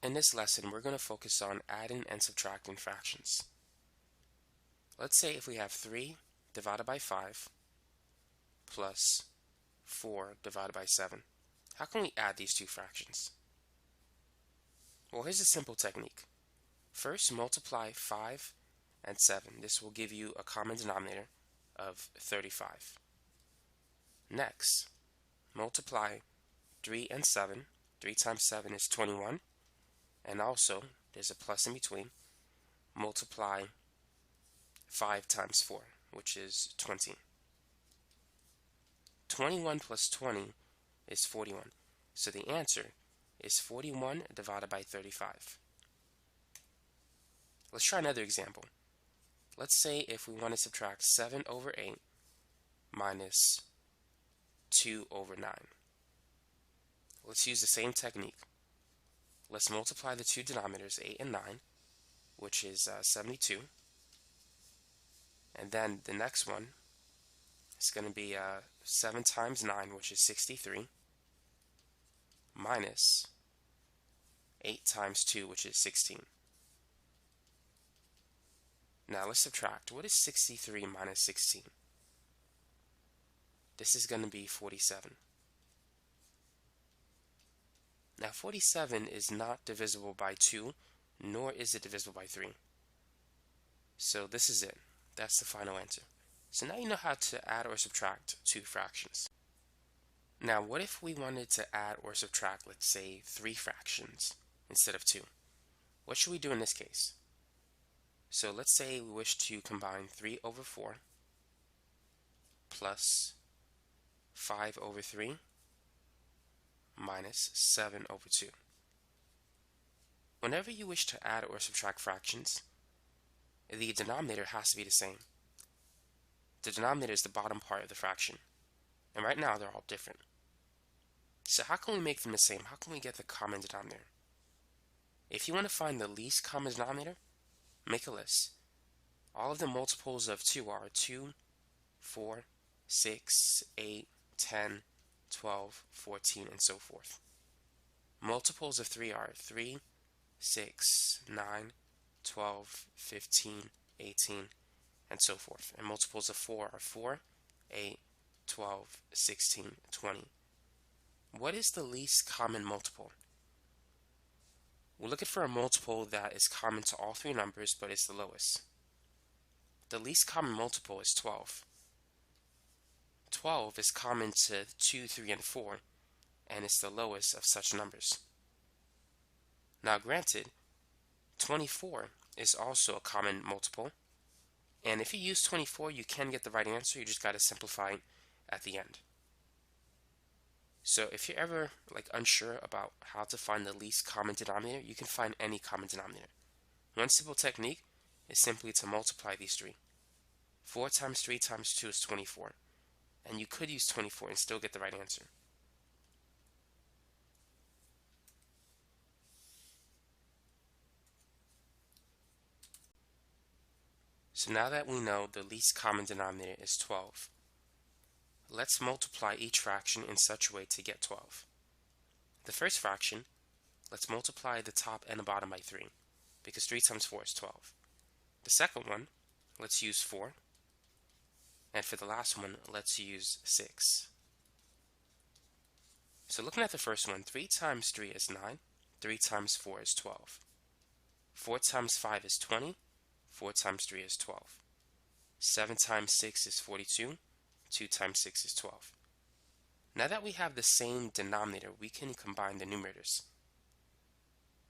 In this lesson, we're going to focus on adding and subtracting fractions. Let's say if we have 3 divided by 5 plus 4 divided by 7. How can we add these two fractions? Well, here's a simple technique. First, multiply 5 and 7. This will give you a common denominator of 35. Next, multiply 3 and 7. 3 times 7 is 21. And also, there's a plus in between. Multiply 5 times 4, which is 20. 21 plus 20 is 41. So the answer is 41 divided by 35. Let's try another example. Let's say if we want to subtract 7 over 8 minus 2 over 9. Let's use the same technique. Let's multiply the two denominators, 8 and 9, which is 72. And then the next one is going to be 7 times 9, which is 63, minus 8 times 2, which is 16. Now let's subtract. What is 63 minus 16? This is going to be 47. Now 47 is not divisible by 2, nor is it divisible by 3. So this is it. That's the final answer. So now you know how to add or subtract two fractions. Now what if we wanted to add or subtract, let's say, 3 fractions instead of 2? What should we do in this case? So let's say we wish to combine 3 over 4 plus 5 over 3 minus 7 over 2. Whenever you wish to add or subtract fractions, the denominator has to be the same. The denominator is the bottom part of the fraction. And right now they're all different. So how can we make them the same? How can we get the common denominator? If you want to find the least common denominator, make a list. All of the multiples of 2 are 2, 4, 6, 8, 10, 12, 14, and so forth. Multiples of 3 are 3, 6, 9, 12, 15, 18, and so forth. And multiples of 4 are 4, 8, 12, 16, 20. What is the least common multiple? We're looking for a multiple that is common to all 3 numbers, but it's the lowest. The least common multiple is 12. 12 is common to 2, 3, and 4, and it's the lowest of such numbers. Now granted, 24 is also a common multiple, and if you use 24, you can get the right answer. You just got to simplify at the end. So if you're ever unsure about how to find the least common denominator, you can find any common denominator. One simple technique is simply to multiply these 3. 4 times 3 times 2 is 24. And you could use 24 and still get the right answer. So now that we know the least common denominator is 12, let's multiply each fraction in such a way to get 12. The first fraction, let's multiply the top and the bottom by 3, because 3 times 4 is 12. The second one, let's use 4. And for the last one, let's use 6. So looking at the first one, 3 times 3 is 9. 3 times 4 is 12. 4 times 5 is 20. 4 times 3 is 12. 7 times 6 is 42. 2 times 6 is 12. Now that we have the same denominator, we can combine the numerators.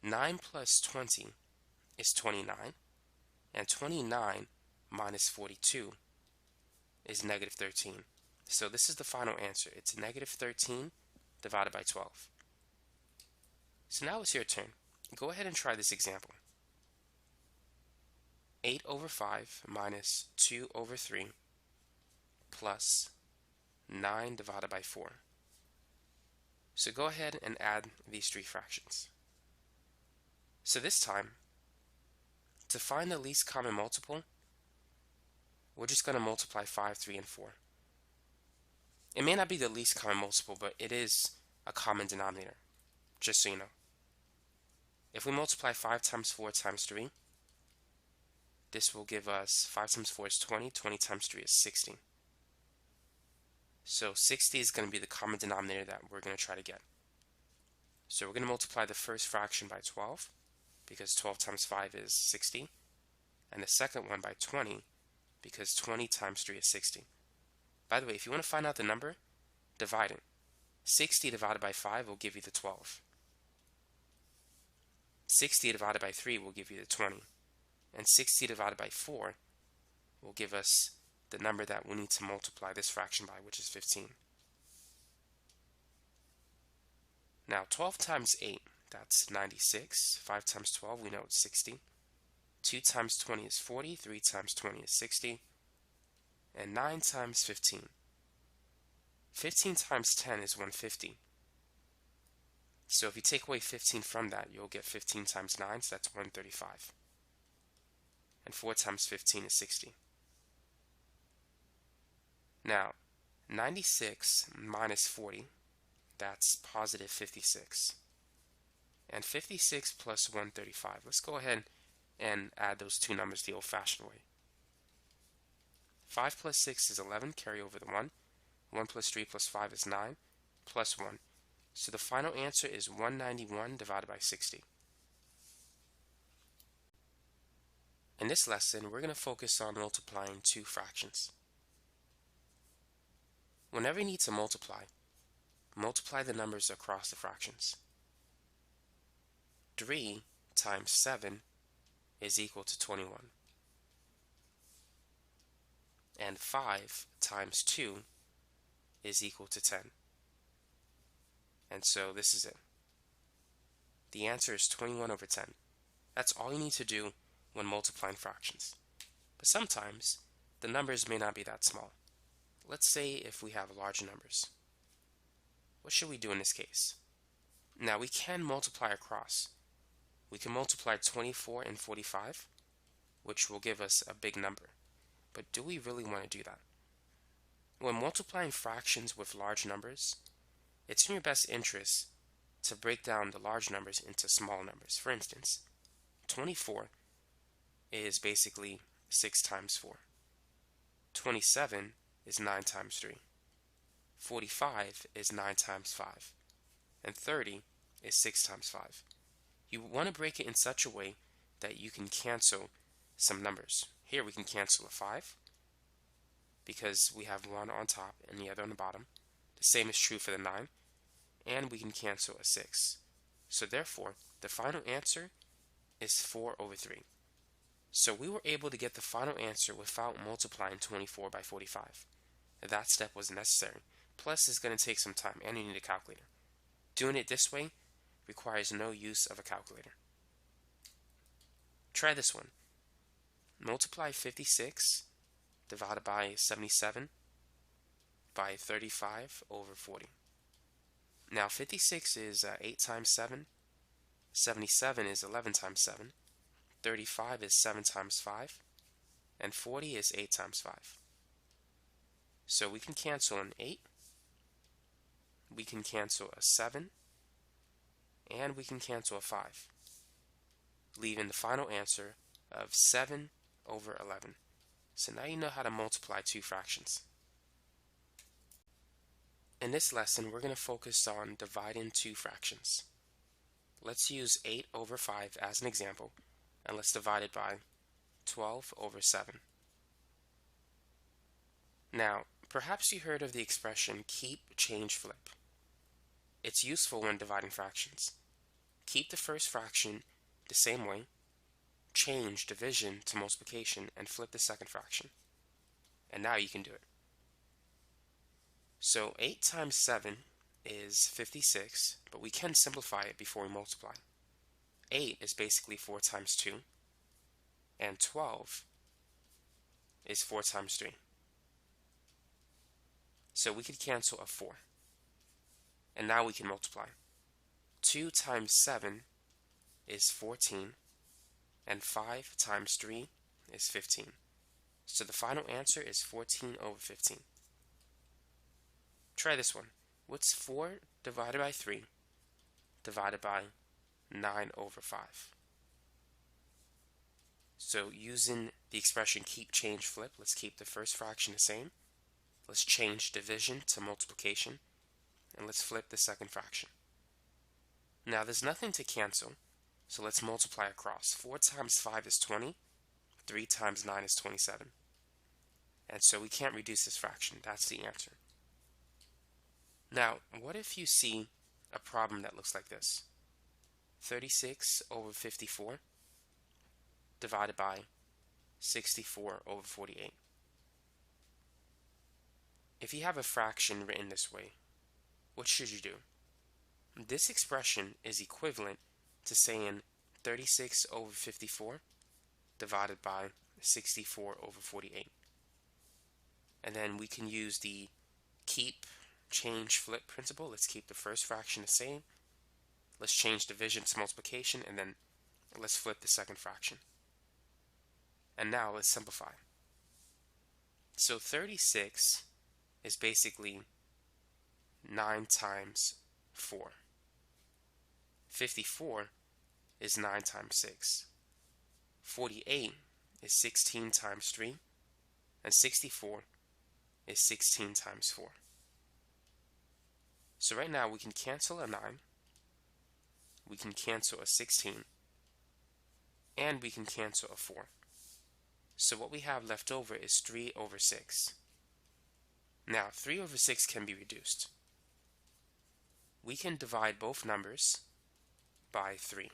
9 plus 20 is 29. And 29 minus 42 is negative 13. So this is the final answer. It's negative 13 divided by 12. So now it's your turn. Go ahead and try this example. 8 over 5 minus 2 over 3 plus 9 divided by 4. So go ahead and add these 3 fractions. So this time, to find the least common multiple, we're just going to multiply 5, 3, and 4. It may not be the least common multiple, but it is a common denominator, just so you know. If we multiply 5 times 4 times 3, this will give us 5 times 4 is 20, 20 times 3 is 60. So 60 is going to be the common denominator that we're going to try to get. So we're going to multiply the first fraction by 12, because 12 times 5 is 60, and the second one by 20, because 20 times 3 is 60. By the way, if you want to find out the number, divide it. 60 divided by 5 will give you the 12. 60 divided by 3 will give you the 20. And 60 divided by 4 will give us the number that we need to multiply this fraction by, which is 15. Now 12 times 8, that's 96. 5 times 12, we know it's 60. 2 times 20 is 40. 3 times 20 is 60. And 9 times 15. 15 times 10 is 150. So if you take away 15 from that, you'll get 15 times 9, so that's 135. And 4 times 15 is 60. Now, 96 minus 40, that's positive 56. And 56 plus 135. Let's go ahead and add those two numbers the old-fashioned way. 5 plus 6 is 11, carry over the 1. 1 plus 3 plus 5 is 9, plus 1. So the final answer is 191 divided by 60. In this lesson, we're going to focus on multiplying two fractions. Whenever you need to multiply the numbers across the fractions. 3 times 7 is equal to 21. And 5 times 2 is equal to 10. And so this is it. The answer is 21 over 10. That's all you need to do when multiplying fractions. But sometimes the numbers may not be that small. Let's say if we have large numbers. What should we do in this case? Now we can multiply across. We can multiply 24 and 45, which will give us a big number. But do we really want to do that? When multiplying fractions with large numbers, it's in your best interest to break down the large numbers into small numbers. For instance, 24 is basically 6 times 4. 27 is 9 times 3. 45 is 9 times 5. And 30 is 6 times 5. You want to break it in such a way that you can cancel some numbers. Here we can cancel a 5 because we have one on top and the other on the bottom. The same is true for the 9. And we can cancel a 6. So therefore, the final answer is 4 over 3. So we were able to get the final answer without multiplying 24 by 45. That step was necessary. Plus, it's going to take some time, and you need a calculator. Doing it this way requires no use of a calculator. Try this one. Multiply 56 divided by 77 by 35 over 40. Now 56 is 8 times 7, 77 is 11 times 7, 35 is 7 times 5, and 40 is 8 times 5. So we can cancel an 8, we can cancel a 7, and we can cancel a 5, leaving the final answer of 7 over 11. So now you know how to multiply two fractions. In this lesson, we're going to focus on dividing two fractions. Let's use 8 over 5 as an example, and let's divide it by 12 over 7. Now, perhaps you heard of the expression keep, change, flip. It's useful when dividing fractions. Keep the first fraction the same way, change division to multiplication, and flip the second fraction. And now you can do it. So 8 times 7 is 56, but we can simplify it before we multiply. 8 is basically 4 times 2, and 12 is 4 times 3. So we could cancel a 4. And now we can multiply. 2 times 7 is 14, and 5 times 3 is 15. So the final answer is 14 over 15. Try this one. What's 4 divided by 3 divided by 9 over 5. So using the expression keep, change, flip, let's keep the first fraction the same. Let's change division to multiplication, and let's flip the second fraction. Now there's nothing to cancel, so let's multiply across. 4 times 5 is 20, 3 times 9 is 27. And so we can't reduce this fraction. That's the answer. Now, what if you see a problem that looks like this? 36 over 54 divided by 64 over 48. If you have a fraction written this way, what should you do? This expression is equivalent to saying 36 over 54 divided by 64 over 48. And then we can use the keep, change, flip principle. Let's keep the first fraction the same. Let's change division to multiplication, and then let's flip the second fraction. And now let's simplify. So 36 is basically 9 times 4. 54 is 9 times 6. 48 is 16 times 3. And 64 is 16 times 4. So right now we can cancel a 9. We can cancel a 16. And we can cancel a 4. So what we have left over is 3 over 6. Now 3 over 6 can be reduced. We can divide both numbers by 3.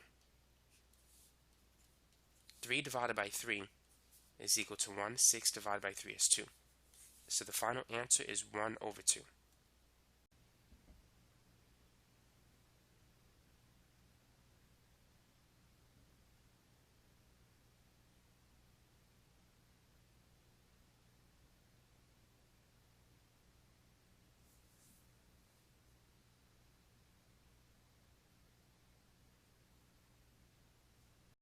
3 divided by 3 is equal to 1. 6 divided by 3 is 2. So the final answer is 1 over 2.